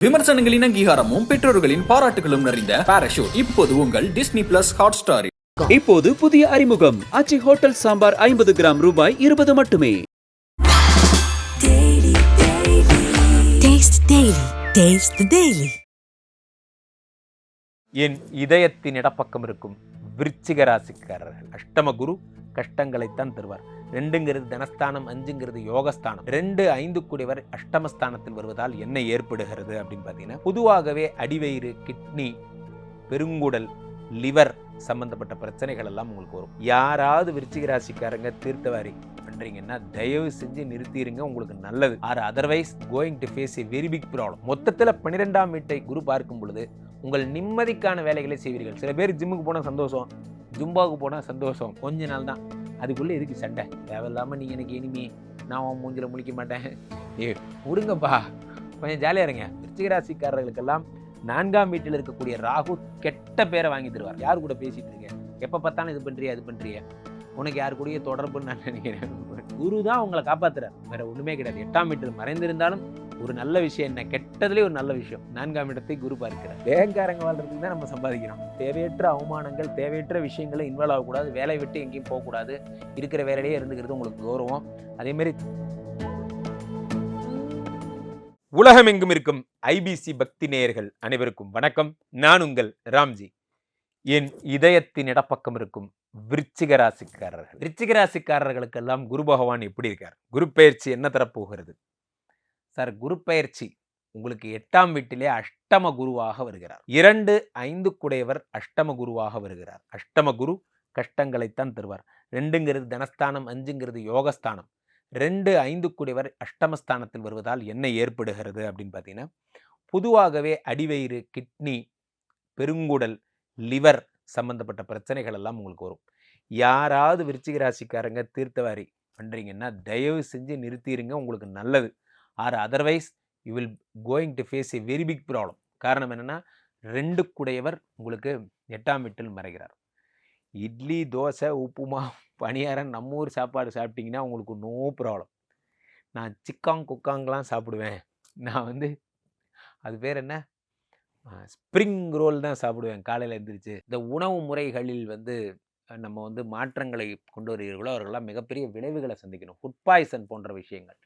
விமர்சனங்களின் அங்கீகாரமும் பெற்றோர்களின் பாராட்டுகளும் நிறைந்த பாராஷூட் இப்போது உங்கள் டிஸ்னி பிளஸ் ஹாட் ஸ்டாரில். இப்போது புதிய அறிமுகம் ஆச்சி ஹோட்டல் சாம்பார் 50 கிராம் ரூபாய் 20 மட்டுமே. என் இதயத்தின் இடப்பக்கம் இருக்கும் விருச்சிக ராசிக்காரர்கள் அஷ்டம குரு கஷ்டங்களைத்தான் தருவார். 2ங்கிறது தனஸ்தானம், 5ங்கிறது யோகஸ்தானம். 2, 5 கூடியவர் அஷ்டமஸ்தானத்தில் வருவதால் என்ன ஏற்படுகிறது அப்படின்னு பார்த்தீங்கன்னா, பொதுவாகவே அடிவயிறு, கிட்னி, பெருங்குடல், லிவர் சம்பந்தப்பட்ட பிரச்சனைகள் எல்லாம் உங்களுக்கு வரும். யாராவது விருச்சிக ராசிக்காரங்க தீர்த்தவாரி பண்றீங்கன்னா தயவு செஞ்சு நிறுத்திடுங்க, உங்களுக்கு நல்லது. Or otherwise going to face a very big problem. மொத்தத்தில் 12ஆம் வீட்டை குரு பார்க்கும் பொழுது உங்கள் நிம்மதிக்கான வேலைகளை செய்வீர்கள். சில பேர் ஜிம்முக்கு போனால் சந்தோஷம், ஜும்பாவுக்கு போனால் சந்தோஷம், கொஞ்ச நாள் தான். அதுக்குள்ளே எதுக்கு சண்டை? தேவையில்லாமல் நீ எனக்கு இனிமே நான் உன் மூஞ்சில் முழிக்க மாட்டேன், விடுங்கப்பா, கொஞ்சம் ஜாலியாக இருங்க. விருச்சிக ராசிக்காரர்களுக்கெல்லாம் 4ஆம் வீட்டில் இருக்கக்கூடிய ராகு கெட்ட பேரை வாங்கி தருவார். யார் கூட பேசிட்டு இருக்கேன், எப்போ பார்த்தாலும் இது பண்ணுறியா அது பண்ணுறியா, உனக்கு யார் கூடயே தொடர்புன்னு நான் நினைக்கிறேன். குரு தான் உங்களை காப்பாற்றுறார், வேற ஒன்றுமே கிடையாது. 8ஆம் வீட்டில் மறைந்திருந்தாலும் ஒரு நல்ல விஷயம் என்ன, கெட்டதுலேயே ஒரு நல்ல விஷயம். 4ஆம் இடத்தை குரு பார்க்கிறார். வேங்காரங்க வாழ்றதுக்கு தான் நம்ம சம்பாதிக்கிறோம். தேவையற்ற அவமானங்கள், தேவையற்ற விஷயங்களை இன்வால்வ் ஆகக்கூடாது. வேலை விட்டு எங்கேயும் போகக்கூடாது. இருக்கிற வேலையிலேயே இருந்துக்கிறது உங்களுக்கு கௌரவம். அதேமாரி உலகமெங்கும் இருக்கும் ஐபிசி பக்தி நேயர்கள் அனைவருக்கும் வணக்கம். நான் உங்கள் ராம்ஜி. என் இதயத்தின் இடப்பக்கம் இருக்கும் விருச்சிக ராசிக்காரர்கள். விருச்சிக ராசிக்காரர்களுக்கெல்லாம் குரு பகவான் எப்படி இருக்கார்? குரு பெயர்ச்சி என்ன தரப்போகிறது சார்? குரு பெயர்ச்சி உங்களுக்கு 8ஆம் வீட்டிலே அஷ்டம குருவாக வருகிறார். 2, 5 கூடையவர் அஷ்டம குருவாக வருகிறார். அஷ்டம குரு கஷ்டங்களைத்தான் தருவார். 2ங்கிறது தனஸ்தானம், 5ங்கிறது யோகஸ்தானம். 2, 5 கூடியவர் அஷ்டமஸ்தானத்தில் வருவதால் என்ன ஏற்படுகிறது அப்படின்னு பார்த்தீங்கன்னா, பொதுவாகவே அடிவயிறு, கிட்னி, பெருங்குடல், லிவர் சம்பந்தப்பட்ட பிரச்சனைகள் எல்லாம் உங்களுக்கு வரும். யாராவது விருச்சிக ராசிக்காரங்க தீர்த்தவாரி பண்ணுறீங்கன்னா தயவு செஞ்சு நிறுத்திடுங்க, உங்களுக்கு நல்லது. Or otherwise you will going to face a very big problem. காரணம் என்னென்னா, 2 கூடையவர் உங்களுக்கு 8ஆம் வீட்டில் மறைகிறார். இட்லி, தோசை, உப்புமா, பணியாரம், நம்ம ஊர் சாப்பாடு சாப்பிட்டிங்கன்னா உங்களுக்கு நோ ப்ராப்ளம். நான் சிக்காங் குக்காங்கெலாம் சாப்பிடுவேன். நான் அது பேர் என்ன, ஸ்ப்ரிங் ரோல் தான் சாப்பிடுவேன் காலையில் எழுந்திரிச்சு. இந்த உணவு முறைகளில் நம்ம மாற்றங்களை கொண்டு வருகிறீர்களோ அவர்களெல்லாம் மிகப்பெரிய விளைவுகளை சந்திக்கணும். ஃபுட் பாய்சன் போன்ற விஷயங்கள்.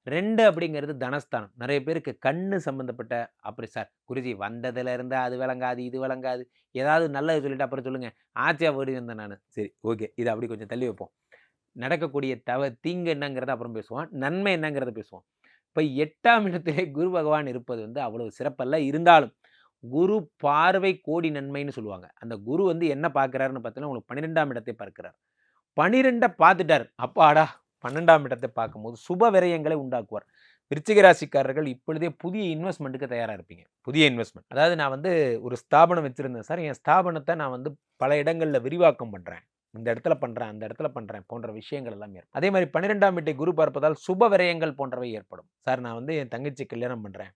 2 அப்படிங்கிறது தனஸ்தானம். நிறைய பேருக்கு கண்ணு சம்மந்தப்பட்ட, அப்படி சார் குருஜி வந்ததுல இருந்தால் அது விளங்காது இது விளங்காது, ஏதாவது நல்லது சொல்லிட்டு அப்புறம் சொல்லுங்கள், ஆச்சியா போயிட்டு வந்தேன் நான். சரி, ஓகே, இதை அப்படி கொஞ்சம் தள்ளி வைப்போம். நடக்கக்கூடிய தீங்கு என்னங்கிறத அப்புறம் பேசுவோம், நன்மை என்னங்கிறத பேசுவோம். இப்போ 8ஆம் இடத்திலே குரு பகவான் இருப்பது அவ்வளவு சிறப்பல்ல. இருந்தாலும் குரு பார்வை கோடி நன்மைன்னு சொல்லுவாங்க. அந்த குரு என்ன பார்க்குறாருன்னு பார்த்தீங்கன்னா, உங்களுக்கு 12ஆம் இடத்தை பார்க்கிறார். 12 பார்த்துட்டார், அப்பாடா. 12ஆம் இடத்தை பார்க்கும்போது சுப விரயங்களை உண்டாக்குவார். விருச்சிக ராசிக்காரர்கள் இப்பொழுதே புதிய இன்வெஸ்ட்மெண்ட்டுக்கு தயாராக இருப்பீங்க. புதிய இன்வெஸ்ட்மெண்ட், அதாவது நான் ஒரு ஸ்தாபனம் வச்சுருந்தேன் சார், என் ஸ்தாபனத்தை நான் பல இடங்களில் விரிவாக்கம் பண்ணுறேன், இந்த இடத்துல பண்ணுறேன், அந்த இடத்துல பண்ணுறேன் போன்ற விஷயங்கள் எல்லாம் ஏற்படும். அதே மாதிரி 12ஆம் வீட்டை குரு பார்ப்பதால் சுப விரயங்கள் போன்றவை ஏற்படும். சார் நான் என் தங்கச்சி கல்யாணம் பண்ணுறேன்,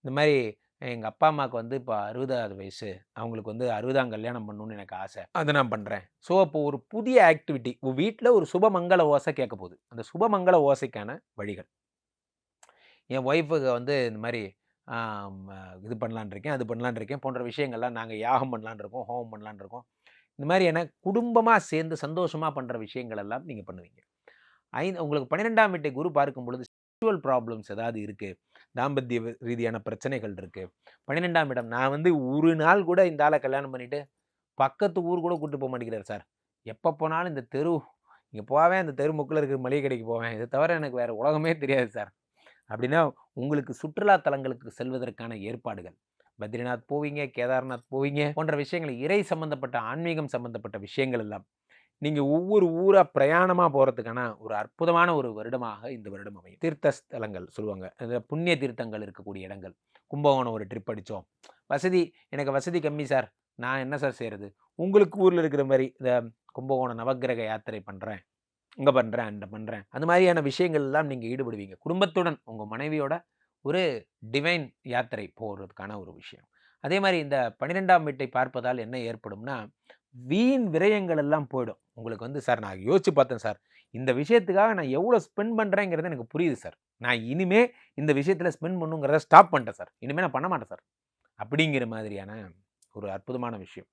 இந்த மாதிரி எங்கள் அப்பா அம்மாவுக்கு இப்போ 60வது வயசு, அவங்களுக்கு 60ஆம் கல்யாணம் பண்ணணும்னு எனக்கு ஆசை, அதை நான் பண்ணுறேன். ஸோ அப்போ ஒரு புதிய ஆக்டிவிட்டி வீட்டில் ஒரு சுபமங்கல ஓசை கேட்க போகுது. அந்த சுபமங்கல ஓசைக்கான வழிகள், என் ஒய்ஃபுக்கு இந்த மாதிரி இது பண்ணலான் இருக்கேன், அது பண்ணலான் இருக்கேன் போன்ற விஷயங்கள்லாம், நாங்கள் யாகம் பண்ணலான் இருக்கோம், ஹோமம் பண்ணலான் இருக்கோம். இந்த மாதிரியான குடும்பமாக சேர்ந்து சந்தோஷமாக பண்ணுற விஷயங்கள் எல்லாம் நீங்கள் பண்ணுவீங்க. உங்களுக்கு 12ஆம் வீட்டை குரு பார்க்கும் பொழுது செக்ஷுவல் ப்ராப்ளம்ஸ் ஏதாவது இருக்குது, தாம்பத்திய ரீதியான பிரச்சனைகள் இருக்குது. 12ஆம் இடம், நான் ஒரு நாள் கூட இந்த ஆளை கல்யாணம் பண்ணிவிட்டு பக்கத்து ஊர் கூட கூப்பிட்டு போக மாட்டேங்கிறார் சார். எப்போ போனாலும் இந்த தெரு, இங்கே போவேன், இந்த தெரு முக்கில் இருக்கிற மளிகை கடைக்கு போவேன், இதை தவிர எனக்கு வேறு உலகமே தெரியாது சார் அப்படின்னா, உங்களுக்கு சுற்றுலா தலங்களுக்கு செல்வதற்கான ஏற்பாடுகள், பத்ரிநாத் போவீங்க, கேதார்நாத் போவீங்க போன்ற விஷயங்கள், இறை சம்பந்தப்பட்ட ஆன்மீகம் சம்பந்தப்பட்ட விஷயங்கள் எல்லாம் நீங்கள் ஒவ்வொரு ஊராக பிரயாணமாக போகிறதுக்கான ஒரு அற்புதமான ஒரு வருடமாக இந்த வருடம் அமையும். தீர்த்த ஸ்தலங்கள் சொல்லுவாங்க, இந்த புண்ணிய தீர்த்தங்கள் இருக்கக்கூடிய இடங்கள். கும்பகோணம் ஒரு ட்ரிப் அடித்தோம். எனக்கு வசதி கம்மி சார், நான் என்ன சார் செய்கிறது, உங்களுக்கு ஊரில் இருக்கிற மாதிரி இந்த கும்பகோணம் நவக்கிரக யாத்திரை பண்ணுறேன், இங்கே பண்ணுறேன், அங்கே பண்ணுறேன், அந்த மாதிரியான விஷயங்கள் எல்லாம் நீங்கள் ஈடுபடுவீங்க. குடும்பத்துடன் உங்கள் மனைவியோட ஒரு டிவைன் யாத்திரை போகிறதுக்கான ஒரு விஷயம். அதே மாதிரி இந்த 12ஆம் வீட்டை பார்ப்பதால் என்ன ஏற்படும்னா, வீண் விரயங்கள் எல்லாம் போயிடும் உங்களுக்கு. சார் நான் யோசிச்சு பார்த்தேன் சார், இந்த விஷயத்துக்காக நான் எவ்வளோ ஸ்பெண்ட் பண்ணுறேங்கிறது எனக்கு புரியுது சார். நான் இனிமே இந்த விஷயத்தில் ஸ்பெண்ட் பண்ணுங்கிறத ஸ்டாப் பண்ணிட்டேன் சார். இனிமேல் நான் பண்ண மாட்டேன் சார். அப்படிங்கிற மாதிரியான ஒரு அற்புதமான விஷயம்.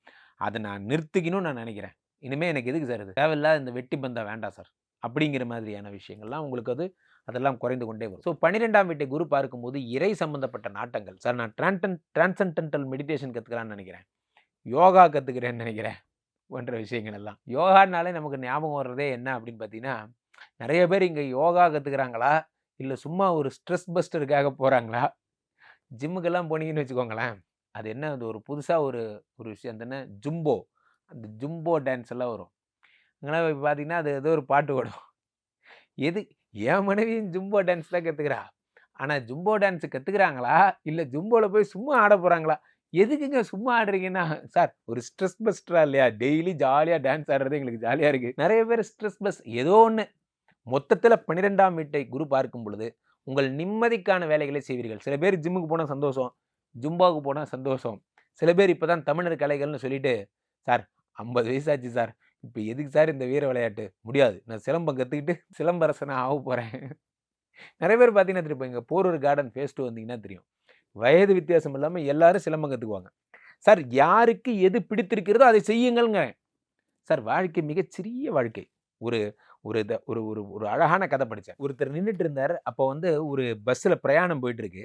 அதை நான் நிறுத்திக்கணும்னு நான் நினைக்கிறேன். இனிமேல் எனக்கு எதுக்கு சார் இது தேவையில்லாத இந்த வெட்டி பந்தம் வேண்டாம் சார். அப்படிங்கிற மாதிரியான விஷயங்கள்லாம் உங்களுக்கு அதெல்லாம் குறைந்து கொண்டே வரும். ஸோ 12ஆம் வீட்டை குரு பார்க்கும்போது இறை சம்பந்தப்பட்ட நாட்டங்கள் சார். நான் டிரான்சென்டென்டல் மெடிடேஷன் கற்றுக்கலான்னு நினைக்கிறேன், யோகா கற்றுக்கிறேன்னு நினைக்கிறேன் போன்ற விஷயங்கள் எல்லாம். யோகானாலே நமக்கு ஞாபகம் வர்றதே என்ன அப்படின்னு பார்த்தீங்கன்னா, நிறைய பேர் இங்கே யோகா கற்றுக்குறாங்களா, இல்லை சும்மா ஒரு ஸ்ட்ரெஸ் பஸ்டருக்காக போகிறாங்களா? ஜிம்முக்கெல்லாம் போனீங்கன்னு வச்சுக்கோங்களேன், அது என்ன, அது ஒரு புதுசாக ஒரு விஷயம் தானே, ஜும்போ. அந்த ஜும்போ டான்ஸ் எல்லாம் வரும். அங்கெல்லாம் போய் பார்த்தீங்கன்னா அது ஏதோ ஒரு பாட்டு ஓடும். எது என் மனைவியும் ஜும்போ டான்ஸ் தான் கற்றுக்கிறா. ஆனால் ஜும்போ டான்ஸ் கற்றுக்குறாங்களா, இல்லை ஜும்போவில் போய் சும்மா ஆட போகிறாங்களா? எதுக்குங்க சும்மா ஆடுறீங்கன்னா, சார் ஒரு ஸ்ட்ரெஸ் பஸ்டரா இல்லையா? டெய்லி ஜாலியாக டான்ஸ் ஆடுறது எங்களுக்கு ஜாலியாக இருக்குது. நிறைய பேர் ஸ்ட்ரெஸ் பஸ் ஏதோ ஒன்று. மொத்தத்தில் 12ஆம் வீட்டை குரு பார்க்கும் பொழுது உங்கள் நிம்மதிக்கான வேலைகளை செய்வீர்கள். சில பேர் ஜிம்முக்கு போனால் சந்தோஷம், ஜும்பாவுக்கு போனால் சந்தோஷம். சில பேர் இப்போ தான் தமிழர் கலைகள்னு சொல்லிட்டு, சார் 50 வயசாச்சு சார், இப்போ எதுக்கு சார் இந்த வீர விளையாட்டு? முடியாது, நான் சிலம்பம் கற்றுக்கிட்டு சிலம்பரசனாக ஆக போகிறேன். நிறைய பேர் பார்த்தீங்கன்னா தெரியும், இப்போ இங்கே போரூர் கார்டன் ஃபேஸ் 2 வந்தீங்கன்னா தெரியும், வயது வித்தியாசம் இல்லாமல் எல்லாரும் சிலம்பம் கற்றுக்குவாங்க. சார் யாருக்கு எது பிடித்திருக்கிறதோ அதை செய்யுங்கள்ங்க சார். வாழ்க்கை மிகச்சிறிய வாழ்க்கை. ஒரு ஒரு ஒரு ஒரு ஒரு அழகான கதை படித்தேன். ஒருத்தர் நின்றுட்டு இருந்தார். அப்போ ஒரு பஸ்ஸில் பிரயாணம் போயிட்டு இருக்கு.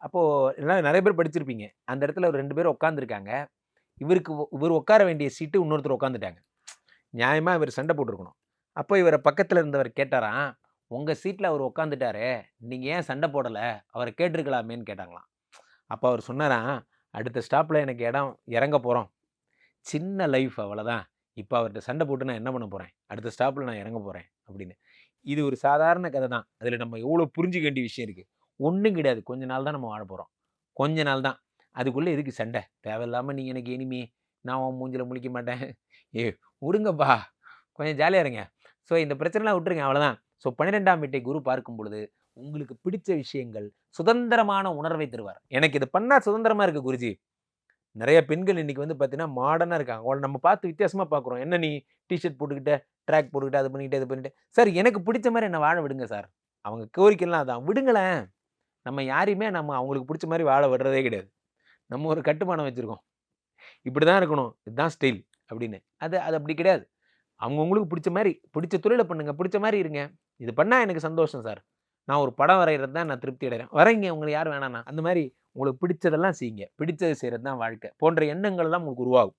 அப்போது எல்லாம் நிறைய பேர் படிச்சிருப்பீங்க. அந்த இடத்துல ஒரு 2 பேர் உட்காந்துருக்காங்க. இவர் உட்கார வேண்டிய சீட்டு இன்னொருத்தர் உட்காந்துட்டாங்க. நியாயமாக இவர் சண்டை போட்டிருக்கணும். அப்போ இவரை பக்கத்தில் இருந்தவர் கேட்டாராம், உங்கள் சீட்டில் அவர் உட்காந்துட்டாரே, நீங்கள் ஏன் சண்டை போடலை, அவரை கேட்டிருக்கலாமேன்னு கேட்டாங்களாம். அப்போ அவர் சொன்னாராம், அடுத்த ஸ்டாப்பில் எனக்கு இறங்க போகிறோம், சின்ன லைஃப் அவ்வளோதான், இப்போ அவர்கிட்ட சண்டை போட்டு நான் என்ன பண்ண போகிறேன், அடுத்த ஸ்டாப்பில் நான் இறங்க போகிறேன் அப்படின்னு. இது ஒரு சாதாரண கதை தான். அதில் நம்ம எவ்வளோ புரிஞ்சிக்க வேண்டிய விஷயம் இருக்குது. ஒன்றும் கிடையாது, கொஞ்ச நாள் தான் நம்ம வாழ போகிறோம், கொஞ்ச நாள் தான். அதுக்குள்ளே எதுக்கு சண்டை? தேவையில்லாமல் நீங்கள் எனக்கு எனிமி, நான் உன் மூஞ்சில் முழிக்க மாட்டேன், விடுங்கப்பா, கொஞ்சம் ஜாலியாக இருங்க. ஸோ இந்த பிரச்சனைலாம் விட்டுருங்க, அவ்வளோதான். ஸோ 12ஆம் வீட்டை குரு பார்க்கும் பொழுது உங்களுக்கு பிடிச்ச விஷயங்கள், சுதந்திரமான உணர்வை தருவார். எனக்கு இது பண்ணால் சுதந்திரமாக இருக்குது குருஜி. நிறைய பெண்கள் இன்னைக்கு பார்த்தீங்கன்னா மாடர்னாக இருக்காங்க. அவளை நம்ம பார்த்து வித்தியாசமாக பார்க்குறோம். என்ன நீ டிஷர்ட் போட்டுக்கிட்ட, ட்ராக் போட்டுக்கிட்ட, அது பண்ணிக்கிட்டு இது பண்ணிட்டு, சார் எனக்கு பிடிச்ச மாதிரி என்ன வாழ விடுங்க சார். அவங்க கோரிக்கைலாம் அதான், விடுங்களேன். நம்ம யாரையுமே அவங்களுக்கு பிடிச்ச மாதிரி வாழ விடுறதே கிடையாது. நம்ம ஒரு கட்டுமானம் வச்சுருக்கோம், இப்படி தான் இருக்கணும், இதுதான் ஸ்டைல் அப்படின்னு. அது அப்படி கிடையாது. அவங்கவுங்களுக்கு பிடிச்ச மாதிரி, பிடிச்ச தொழிலை பண்ணுங்க, பிடிச்ச மாதிரி இருங்க. இது பண்ணால் எனக்கு சந்தோஷம் சார். நான் ஒரு படம் வரைகிறது தான் நான் திருப்தி அடைகிறேன், வரைங்க, உங்களுக்கு யார் வேணாண்ணா. அந்த மாதிரி உங்களுக்கு பிடிச்சதெல்லாம் செய்யுங்க, பிடிச்சது செய்கிறது தான் வாழ்க்கை போன்ற எண்ணங்கள்லாம் உங்களுக்கு உருவாகும்.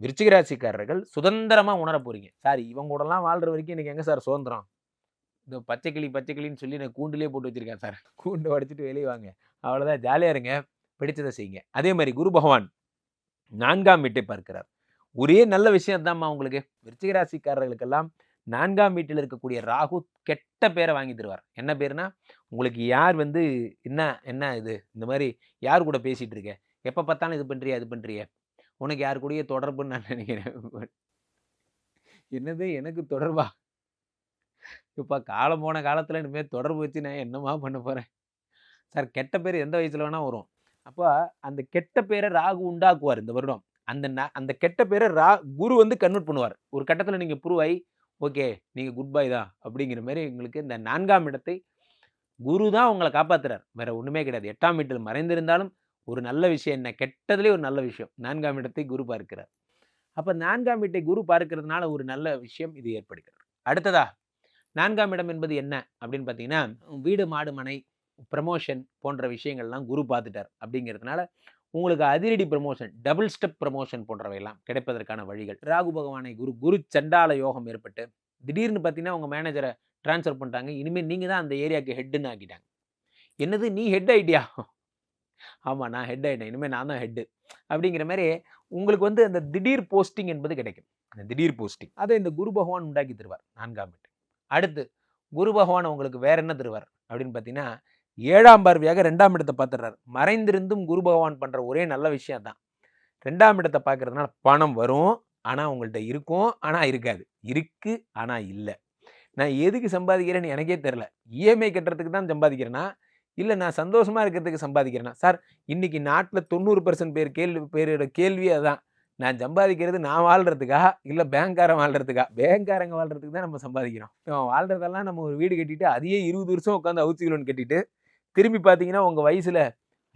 விருச்சிக ராசிக்காரர்கள் சுதந்திரமாக உணர போகிறீங்க. சார் இவங்க கூடலாம் வாழ்கிற வரைக்கும் எனக்கு எங்கே சார் சுதந்திரம்? இந்த பச்சைக்கிளின்னு சொல்லி நான் கூண்டுலேயே போட்டு வச்சுருக்கேன் சார். கூண்டை உடைச்சிட்டு வெளியே வாங்க, அவ்வளோதான், ஜாலியாக இருங்க, பிடிச்சதை செய்யுங்க. அதே மாதிரி குரு பகவான் 4ஆம் வீட்டை பார்க்கிறார். ஒரே நல்ல விஷயம் தான்மா உங்களுக்கு. விருச்சிக ராசிக்காரர்களுக்கெல்லாம் 4ஆம் வீட்டில் இருக்கக்கூடிய ராகு கெட்ட பேரை வாங்கி தருவார். என்ன பேருனா, உங்களுக்கு யார் என்ன இது, இந்த மாதிரி யார் கூட பேசிகிட்டு இருக்க, எப்போ பார்த்தாலும் இது பண்ணுறியா அது பண்ணுறிய, உனக்கு யார் கூடயே தொடர்புன்னு நான் நினைக்கிறேன். என்னது எனக்கு தொடர்பா? இப்போ காலம் போன காலத்தில் இனிமேல் தொடர்பு வச்சு நான் என்னமா பண்ண போகிறேன் சார்? கெட்ட பேர் எந்த வயசில் வேணால் வரும். அப்போ அந்த கெட்ட பேரை ராகு உண்டாக்குவார் இந்த வருடம். அந்த கெட்ட பேரை குரு கன்வெர்ட் பண்ணுவார். ஒரு கட்டத்தில் நீங்கள் ப்ரூவ் ஆகி, ஓகே நீங்கள் குட் பை தான் அப்படிங்கிற மாதிரி உங்களுக்கு இந்த 4ஆம் இடத்தை குரு தான் உங்களை காப்பாற்றுறார், வேற ஒன்றுமே கிடையாது. 8ஆம் வீட்டில் மறைந்திருந்தாலும் ஒரு நல்ல விஷயம் என்ன, கெட்டதுலேயே ஒரு நல்ல விஷயம், 4ஆம் இடத்தை குரு பார்க்கிறார். அப்போ 4ஆம் வீட்டை குரு பார்க்கிறதுனால ஒரு நல்ல விஷயம் இது ஏற்படுகிறது. அடுத்ததா 4ஆம் இடம் என்பது என்ன அப்படின்னு பார்த்தீங்கன்னா, வீடு மாடு மனை ப்ரமோஷன் போன்ற விஷயங்கள்லாம் குரு பார்த்துட்டார். அப்படிங்கிறதுனால உங்களுக்கு அதிரடி ப்ரமோஷன், டபுள் ஸ்டெப் ப்ரமோஷன் போன்றவையெல்லாம் கிடைப்பதற்கான வழிகள். ராகு பகவானை குரு சண்டால யோகம் ஏற்பட்டு திடீர்னு பார்த்தீங்கன்னா உங்கள் மேனேஜரை ட்ரான்ஸ்ஃபர் பண்ணிட்டாங்க. இனிமேல் நீங்கள் தான் அந்த ஏரியாவுக்கு ஹெட்டுன்னு ஆக்கிட்டாங்க. என்னது நீ ஹெட் ஆகிட்டியா? ஆமாம் நான் ஹெட் ஆகிட்டேன், இனிமேல் நான் தான் ஹெட்டு அப்படிங்கிற மாதிரி உங்களுக்கு அந்த திடீர் போஸ்டிங் என்பது கிடைக்கும். அந்த திடீர் போஸ்டிங் அதை இந்த குரு பகவான் உண்டாக்கி தருவார் 4ஆம் வீட்டு. அடுத்து குரு பகவான் உங்களுக்கு வேற என்ன தருவார் அப்படின்னு பார்த்தீங்கன்னா, 7ஆம் பார்வையாக 2ஆம் இடத்தை பார்த்துடுறாரு. மறைந்திருந்தும் குரு பகவான் பண்ணுற ஒரே நல்ல விஷயம் தான், 2ஆம் இடத்தை பார்க்கறதுனால பணம் வரும், ஆனால் உங்கள்கிட்ட இருக்கும், ஆனால் இருக்காது, இருக்கு ஆனால் இல்லை. நான் எதுக்கு சம்பாதிக்கிறேன்னு எனக்கே தெரில. இஎம்ஐ கட்டுறதுக்கு தான் சம்பாதிக்கிறேன்னா, இல்லை நான் சந்தோஷமாக இருக்கிறதுக்கு சம்பாதிக்கிறேன்னா? சார் இன்னைக்கு நாட்டில் 90% பேரோட கேள்வியே அதான், நான் சம்பாதிக்கிறது நான் வாழ்கிறதுக்கா இல்லை பேங்க்காரன் வாழ்கிறதுக்கா? பேங்க்காரங்க வாழ்கிறதுக்கு தான் நம்ம சம்பாதிக்கிறோம். வாழ்கிறதெல்லாம் நம்ம ஒரு வீடு கட்டிட்டு அதையே 20 வருஷம் உட்காந்து ஹவுசிங் லோன் கட்டிட்டு திரும்பி பார்த்தீங்கன்னா உங்கள் வயசில்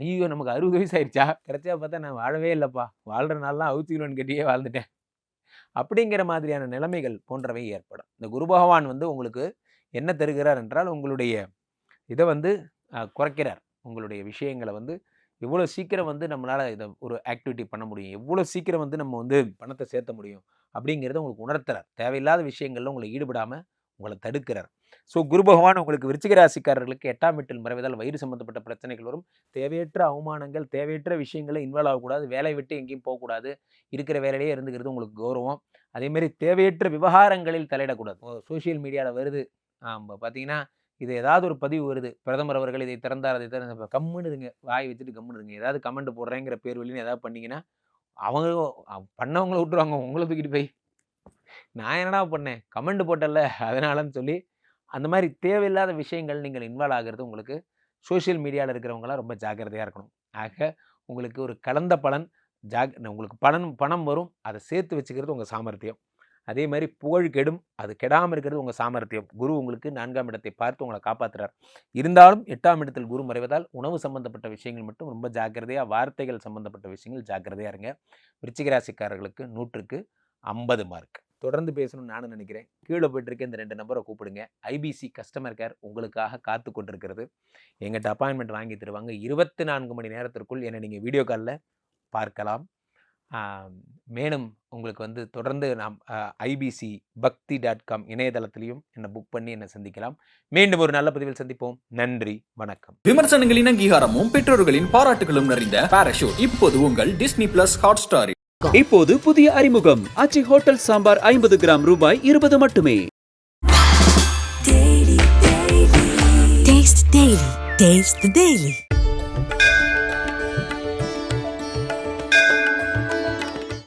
ஐயோ நமக்கு 60 வயசு ஆயிடுச்சா, கிடைச்சா பார்த்தா நான் வாழவே இல்லைப்பா, வாழ்கிற நாள்லாம் ஹவுசிங் லோன் கட்டியே வாழ்ந்துட்டேன் அப்படிங்கிற மாதிரியான நிலைமைகள் போன்றவை ஏற்படும். இந்த குரு பகவான் உங்களுக்கு என்ன தருகிறார் என்றால் உங்களுடைய இதை குறைக்கிறார். உங்களுடைய விஷயங்களை எவ்வளோ சீக்கிரம் நம்மளால் இதை ஒரு ஆக்டிவிட்டி பண்ண முடியும், எவ்வளோ சீக்கிரம் நம்ம பணத்தை சேர்த்த முடியும் அப்படிங்கிறத உங்களுக்கு உணர்த்துறார். தேவையில்லாத விஷயங்களில் உங்களை ஈடுபடாமல் உங்களை தடுக்கிறார். ஸோ குரு பகவான் உங்களுக்கு விருச்சிக ராசிக்காரர்களுக்கு 8ஆம் வீட்டில் மறைவதால் வயிறு சம்மந்தப்பட்ட பிரச்சனைகள் வரும். தேவையற்ற அவமானங்கள், தேவையற்ற விஷயங்களை இன்வால்வ் ஆகக்கூடாது. வேலையை விட்டு எங்கேயும் போகக்கூடாது. இருக்கிற வேலையிலேயே இருந்துக்கிறது உங்களுக்கு கௌரவம். அதேமாதிரி தேவையற்ற விவகாரங்களில் தலையிடக்கூடாது. சோஷியல் மீடியாவில் வருது பார்த்தீங்கன்னா இது ஏதாவது ஒரு பதிவு வருது, பிரதமர் அவர்கள் இதை திறந்தார் அதை திறந்த கம்முன்னு இருங்க, வாய் வச்சுட்டு கம்முன்னு இருங்க. ஏதாவது கமெண்ட் போடுறேங்கிற பேர் வழின்னு ஏதாவது பண்ணிங்கன்னா அவங்க பண்ணவங்கள விட்டுருவாங்க, உங்களை தூக்கிட்டு போய் நான் என்னடா பண்ணேன் கமெண்ட் போட்டல அதனாலன்னு சொல்லி அந்த மாதிரி தேவையில்லாத விஷயங்கள் நீங்கள் இன்வால்வ் ஆகிறது உங்களுக்கு சோஷியல் மீடியாவில் இருக்கிறவங்களாம் ரொம்ப ஜாக்கிரதையாக இருக்கணும். ஆக உங்களுக்கு ஒரு கலந்த பலன் உங்களுக்கு பணம் வரும், அதை சேர்த்து வச்சுக்கிறது உங்கள் சாமர்த்தியம். அதே மாதிரி புகழ் கெடும், அது கெடாமல் இருக்கிறது உங்கள் சாமர்த்தியம். குரு உங்களுக்கு 4ஆம் இடத்தை பார்த்து உங்களை காப்பாற்றுறார். இருந்தாலும் 8ஆம் இடத்தில் குரு மறைவதால் உணவு சம்பந்தப்பட்ட விஷயங்கள் மட்டும் ரொம்ப ஜாக்கிரதையாக, வார்த்தைகள் சம்பந்தப்பட்ட விஷயங்கள் ஜாக்கிரதையாக இருங்க. விருச்சிக ராசிக்காரர்களுக்கு 100க்கு 50 மார்க். தொடர்ந்து பேசணும்னு நானும் நினைக்கிறேன். கீழே போயிட்டு இருக்க இந்த 2 நம்பரை கூப்பிடுங்க. ஐபிசி கஸ்டமர் கேர் உங்களுக்காக காத்து கொண்டிருக்கிறது. எங்கிட்ட அப்பாயின்மெண்ட் வாங்கி தருவாங்க. 24 மணி நேரத்திற்குள் என்னை நீங்கள் வீடியோ காலில் பார்க்கலாம். மேலும் உங்களுக்கு தொடர்ந்து நாம் ibcbakti.com இணையதளத்திலையும் என்னை புக் பண்ணி என்னை சந்திக்கலாம். மீண்டும் ஒரு நல்ல பதிவில் சந்திப்போம். நன்றி, வணக்கம். விமர்சனங்களின் அங்கீகாரமும் பெற்றோர்களின் பாராட்டுகளும் நிறைந்த பாராஷூட் இப்போது உங்கள் டிஸ்னி பிளஸ் ஹாட் ஸ்டாரில். இப்போது புதிய அறிமுகம் ஆச்சி ஹோட்டல் சாம்பார் 50 கிராம் ரூபாய் 20 மட்டுமே. Taste the Daily.